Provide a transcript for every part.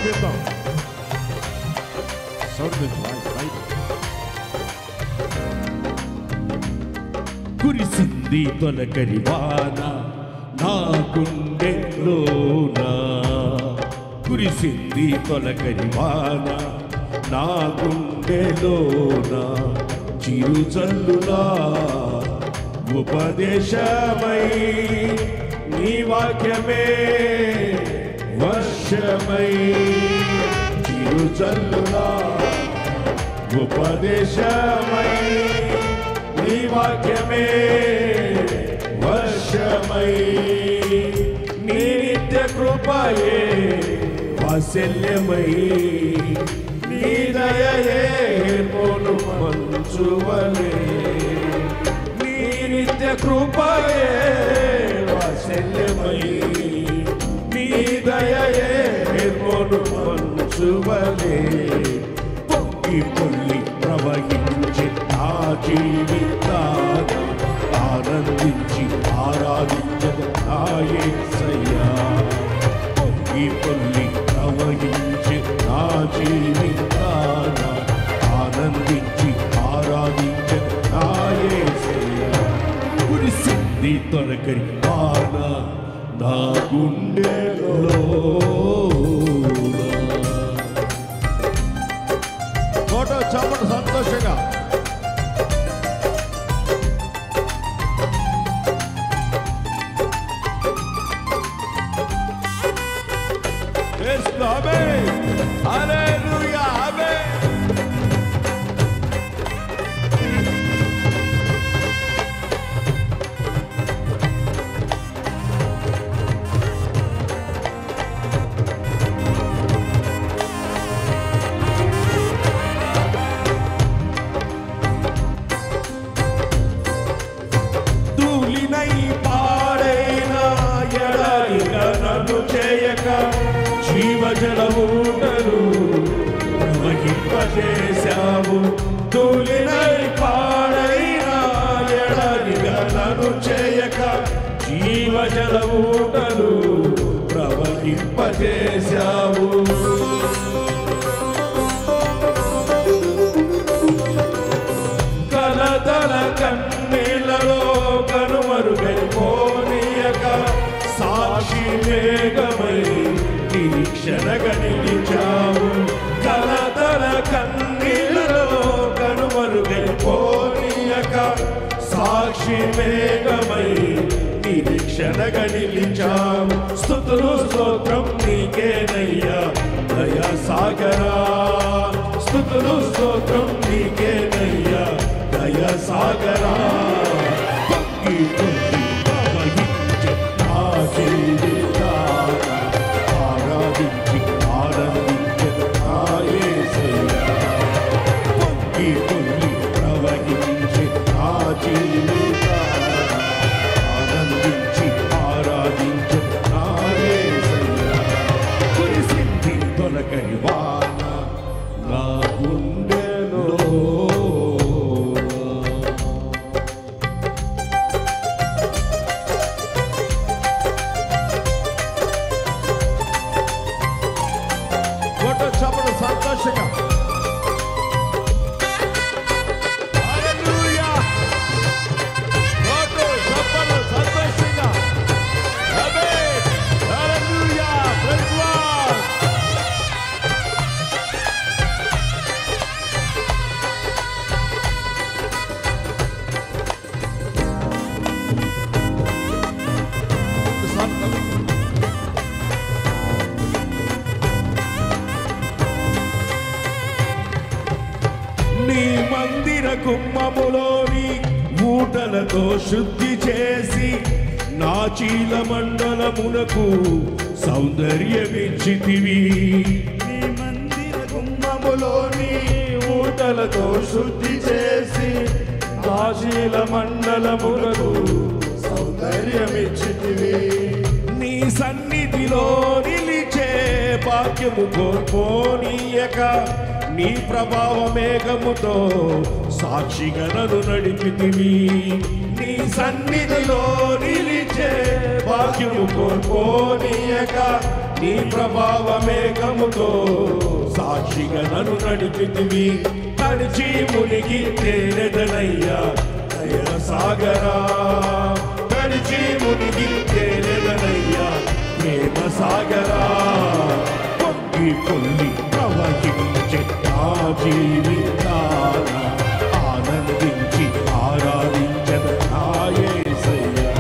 కీర్తన కురిసింది తొలకరి వాన నా గుండెలోన, కురిసింది తొలకరి వాన నా గుండెలోన, చిరుజల్లులా ఉపదేశమై నీ వాక్యమే వర్షమై, చిరుజల్లులా ఉపదేశమై నీ వాక్యమే వర్షమై, నీ నిత్య కృపయే వాత్సల్యమై, నీ దయయే పోలు మంచువలే, నీ నిత్య కృపయే వాత్సల్యమై, నీ దయయే పోలు మంచువలే, పొంగి పొల్లి ప్రవహించి నా జీవితాన ఆనందించి ఆరాధించదు నా యేసయ్యా, పొంగి పొల్లి ప్రవహించి నా జీవితాన ఆనందించి ఆరాధించదు నా యేసయ్యా, కురిసింది తొలకరి వాన నా గుండెలో. ఫోటో చాపడు సంతోషంగా. హల్లెలూయా ఆమేన్. ధూళినై పాడైన ఎడారిగా నన్ను చేయక జీవజలమూటలు ప్రవహింపజేశావు, ధూళినై పాడైన ఎడారిగా నన్ను చేయక జీవజలమూటలు ప్రవహింపజేశావు, కలతల కన్నీళ్ళలో కనుమరుగైపోనీయక సాక్షి మేఘమై నిరీక్షణగా నిలిచావు, కలతల కన్నీళ్ళలో కనుమరుగైపోనీయక సాక్షి మేఘమై నిరీక్షణగా నిలిచావు, స్తుతులు స్తోత్రం నీకేనయ్యా దయా సాగరా, స్తుతులు స్తోత్రం నీకేనయ్యా దయా సాగరా, పొంగి పొంగి ప్రవహించే నా జీవితాన ఆరాధించి ఆనందించే నా యేసయ్యా, పొంగి పొంగి ప్రవహించే నా జీవితాన ఆనందించి ఆరాధించే నా యేసయ్యా, కురిసింది తొలకరి వాన నా గుండెలో. ఫోటో చప్పుడు సంతోషంగా. హల్లెలూయా. ఫోటో చప్పుడు సంతోషంగా. ఆమేన్. హల్లెలూయా. Praise Lord. నీ మందిర గుమ్మములోని ఊటలతో శుద్ధి చేసి నా చీల మండలమునకు సౌందర్యమిచ్చితివి, నీ మందిర గుమ్మములోని ఊటలతో శుద్ధి చేసి నా చీల మండలమునకు సౌందర్యమిచ్చితివి, నీ సన్నిధిలో నిలిచే భాగ్యము కోల్పోనీయక నీ ప్రభావ మేఘముతో సాక్షిగా నన్ను నడిపితివి, నీ సన్నిధిలో నిలిచే భాగ్యము కోల్పోనీయక నీ ప్రభావ మేఘముతో సాక్షిగా నన్ను నడిపితివి. తడిచి మునిగి తేలెదనయ్యా దయా సాగరా, తడిచి మునిగి తేలెదనయ్యా ప్రేమ సాగరా. పొంగి పొల్లి ప్రవహించే నా జీవితాన ఆనందించి ఆరాధించద నా యేసయ్యా.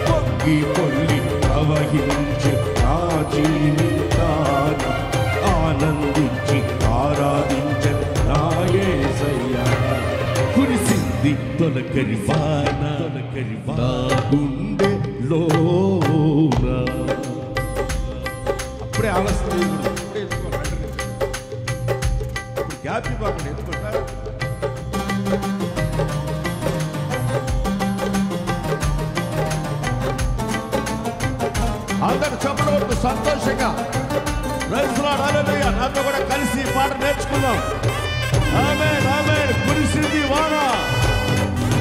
పొంగి పొల్లి ప్రవహించే నా జీవితాన ఆనందించి ఆరాధించద నా యేసయ్యా. కురిసింది తొలకరి వాన నా గుండెలోన. అప్పుడే ఆలస్యం గ్యాప్ ఇవ్వకుండా ఎందుకుంటారు. అందరు చెప్పడం సంతోషంగా నాతో కూడా కలిసి పాట నేర్చుకుందాం. ఆమేన్ ఆమేన్. కురిసింది వాన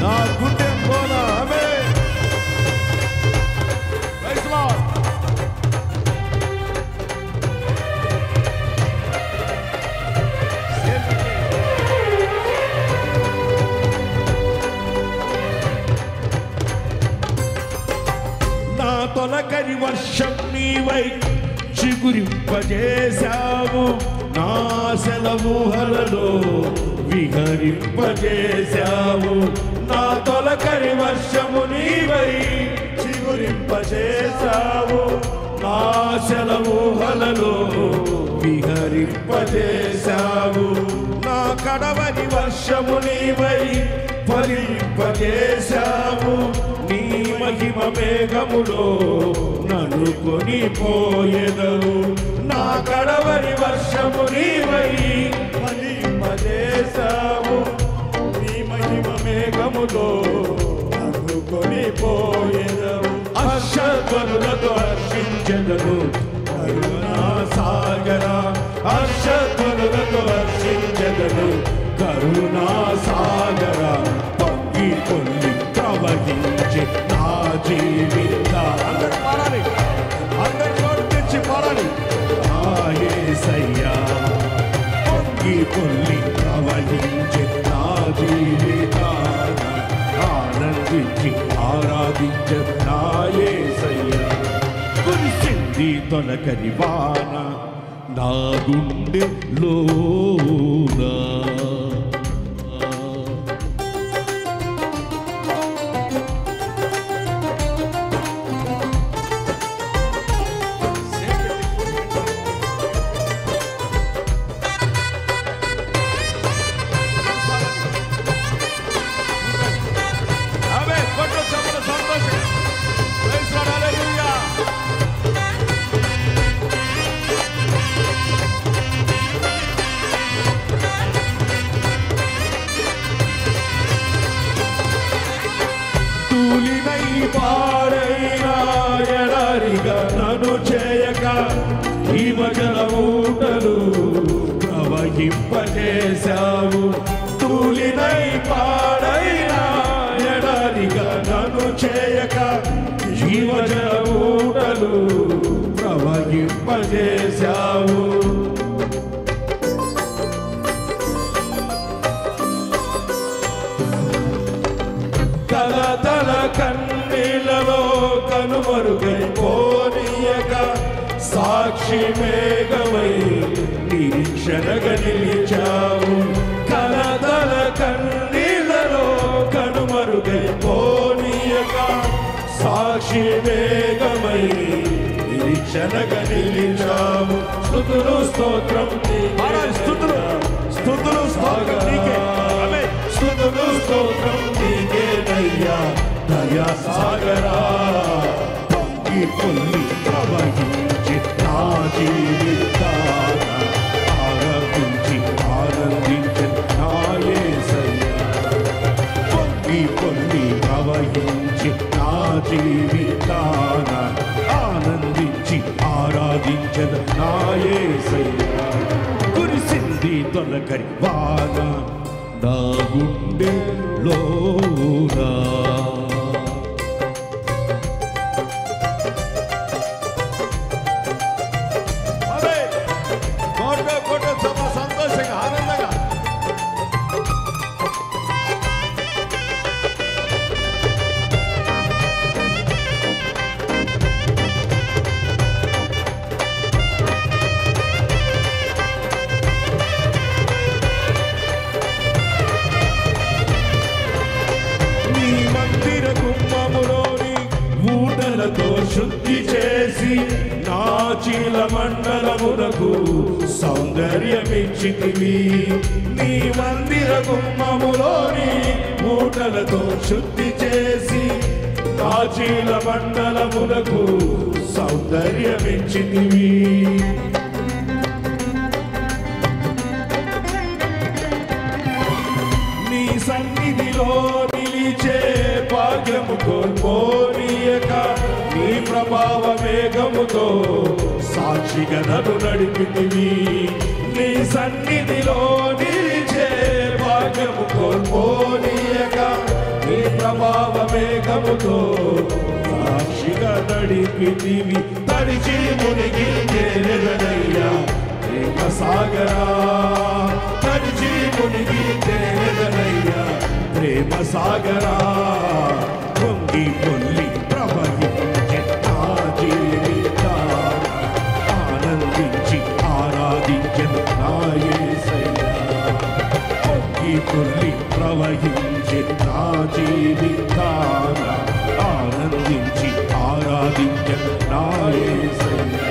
నా గుండె లోన. ఆమేన్. Praise Lord. నా తొలకరి వర్షం నీవై చిగురింపజేశావు, నా సెలవుహలలో విహరింపజేశావు. నా తొలకరి వర్షము నీవై చిగురింపజేశావు, నా సెలవుహలలో విహరింపజేశావు. నా కడవరి వర్షము నీవై ఫలింపజేశావు, నీ మహిమ మేఘములో నన్ను కొనిపోయెదవు. నా కడవరి వర్షము నీవై ఫలింపజేశావు, నీ మహిమ మేఘములో నన్ను కొనిపోయెదవు. హర్షధ్వనులతో హర్షించెదను కరుణా సాగరా, హర్షధ్వనులతో హర్షించెదను కరుణా సాగరా. పొంగి పొల్లి ప్రవహించే నా జీవితాన అందరూ పాడాలి, అందరూ నోరు తెచ్చి పాడాలి. నా యేసయ్యా. పొంగి పొల్లి ప్రవహించే నా జీవితాన ఆనందించి ఆరాధించే నా యేసయ్యా. కురిసింది తొలకరి వాన నా గుండెలోన. పాడైనా ఎడారిగా నన్ను చేయక జీవజల ఊటలు ప్రవహింపజేశావు. తూలినై పాడైనా ఎడారిగా నన్ను చేయక జీవజల ఊటలు ప్రవహింపజేశావు. తల కన్నీళ్ళలో కనుమరుగైపోనీయక సాక్షి మేఘమై నిరీక్షణగా నిలిచావు. కలదల కన్నీళ్ళలో కనుమరుగైపోనీయక సాక్షి మేఘమై నిరీక్షణగా నిలిచావు. స్తుతులు స్తోత్రం స్తుతులు స్తుతులు స్తుతులు స్తోత్రం నీకేనయ్యా దయా సాగరా. పొంగి పొల్లి ప్రవహించి నా జీవితాన ఆరాధించి ఆనందించి నా యేసయ్యా. పొంగి పొల్లి ప్రవహించి నా జీవితాన ఆనందించి ఆరాధించద నా యేసయ్యా. కురిసింది తొలకరి వాన నా గుండెలోన. శుద్ధి చేసి నా చీల మండలమునకు సౌందర్యమిచ్చితివి. నీ మందిర గుమ్మములోని మూటలతో శుద్ధి చేసి నా చీల మండలమునకు సౌందర్యమిచ్చితివి. నీ సన్నిధిలో నిలిచే భాగ్యము కోల్పోనీయక నీ ప్రభావ వేగముతో సాక్షిగా నన్ను నడిపితివి. నీ సన్నిధిలో నిలిచే భాగ్యము కోల్పోనీయక నీ ప్రభావ వేగముతో సాక్షిగా నడిపితివి. తడిచి మునిగి చేరదనయ్యా ప్రేమ సాగరా, తడిచి మునిగి చేరదనయ్యా ప్రేమ సాగరా. పొంగి పొల్లి ప్రవహించే నా జీవితాన ఆనందించి ఆరాధించెను నా యేసయ్యా. పొంగి పొల్లి ప్రవహించే నా జీవితాన ఆనందించి ఆరాధించెను నా యేసయ్యా.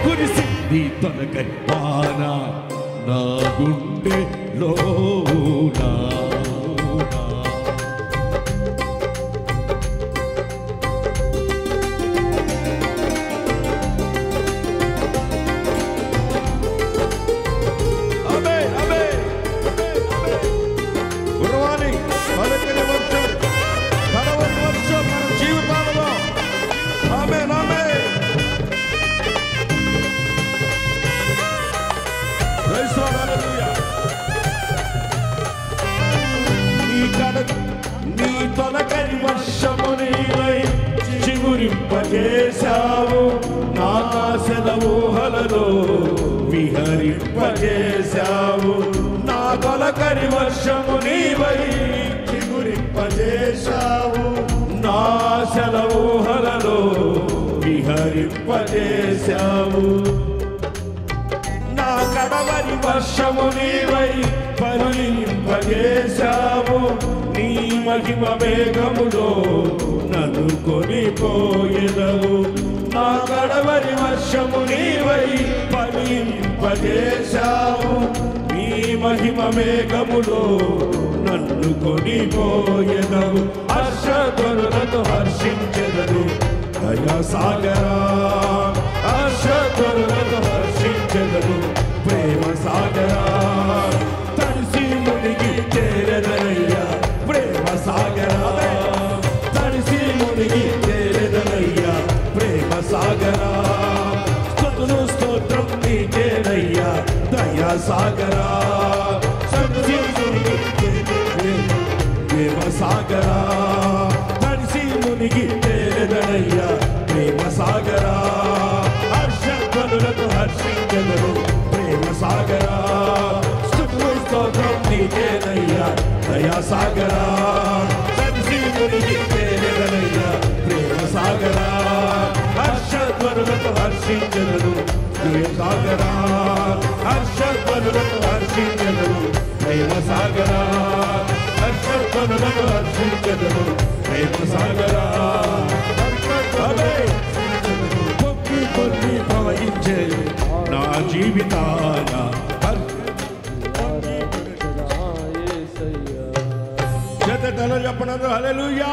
కురిసింది తొలగై వాన నా గుండెలోనా. నీ తొలకరి వర్షము నీవై చిగురింపజేశావు, నా ఆశల ఊహలలో విహరింపజేశావు. నా తొలకరి వర్షము నీవై చిగురింపజేశావు, నా ఆశల ఊహలలో విహరింపజేశావు. నా కడవరి వర్షము నీవై ఫలింపజేశావు, నీ మహిమ వేగములో నన్ను కొనిపోయెదవు. నా కడవరి వర్షము నీవై ఫలింపజేశావు, నీ మహిమ వేగములో నన్ను కొనిపోయెదవు. హర్షధ్వనులతో హర్షించెదను దయా సాగరా, హర్షధ్వనులతో హర్షించెదను ప్రేమ సాగరా. తడిసి మునిగి చేరదనయ్యా ప్రేమ సాగరా, తడిసి మునిగి చేరదనయ్యా ప్రేమ సాగరా. స్తుతులు స్తోత్రం నీకేనయ్యా దయా సాగరా. తడిసి మునిగి ప్రేమ సాగరా, తడిసి మునిగి చేరదనయ్యా ప్రేమ సాగరా. హర్షధ్వనులతో హర్షించెదను ప్రేమ సాగరా. స్తుతులు స్తోత్రం నీకేనయ్యా దయా సాగరా. తడిసి మునిగి చేరదనయ్యా ప్రేమ సాగరా. హర్షధ్వనులతో హర్షించెదను ప్రేమ సాగరా, హర్షధ్వనులతో హర్షించెదను ప్రేమ సాగరా. హర్షధ్వనులతో హర్షించెదను ప్రేమ సాగరా. పొక్కి పొల్లి ప్రవహించే నా జీవితాన చెప్పండి హల్లెలూయా.